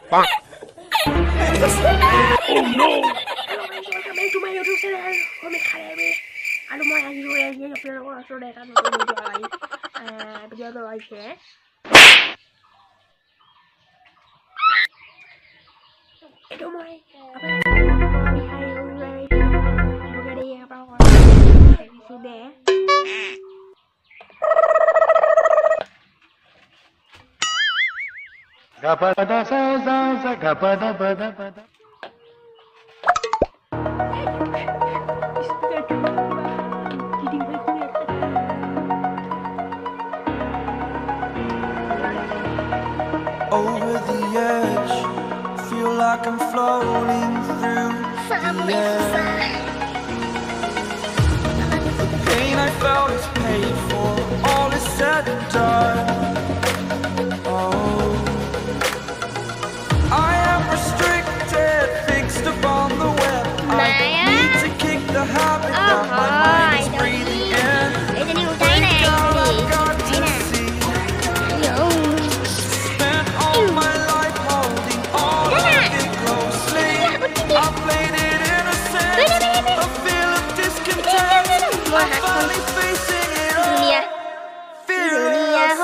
Oh no! Cuma itu saya komik Devi. Aduh mau yang itu yang film orang sudah kan berjual aja. Itu mau apa? Begini apa sudah. Gapada sa sa sa gapada pada pada. Over the edge, feel like I'm floating through the air. The pain I felt is paid for, all is said and done. Oh, I am restricted, fixed upon the web. I need to kick the habit that my mind is breathing in. Think I've got to see. Spent all my life holding all of it closely. I played it innocent, a feel of discontent. I'm finally facing it all. Fearless.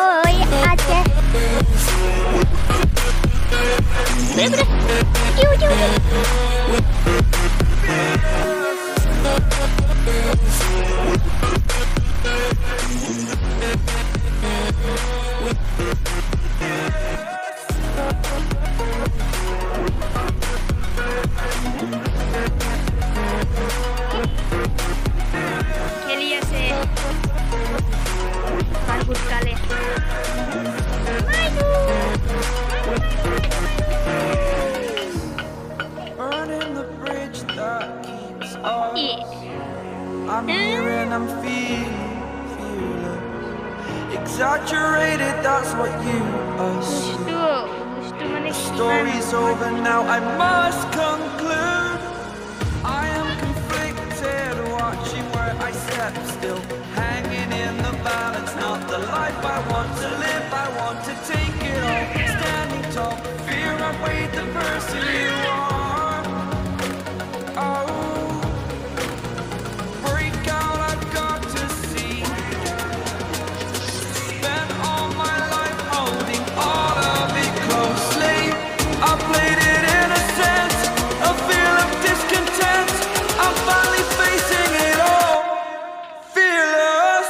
Burning the bridge that keeps us. I'm here and I'm feeling exaggerated, that's what you assume. The story's over now, I must conclude. I am conflicted, watching where I step still, hanging in the balance. Not the life I want to live, I want to take it all. Standing tall, fear I weighed the person you are. Oh, break out, I've got to see. Spent all my life holding all of it closely. I played it innocent, a feel of discontent. I'm finally facing it all. Fearless.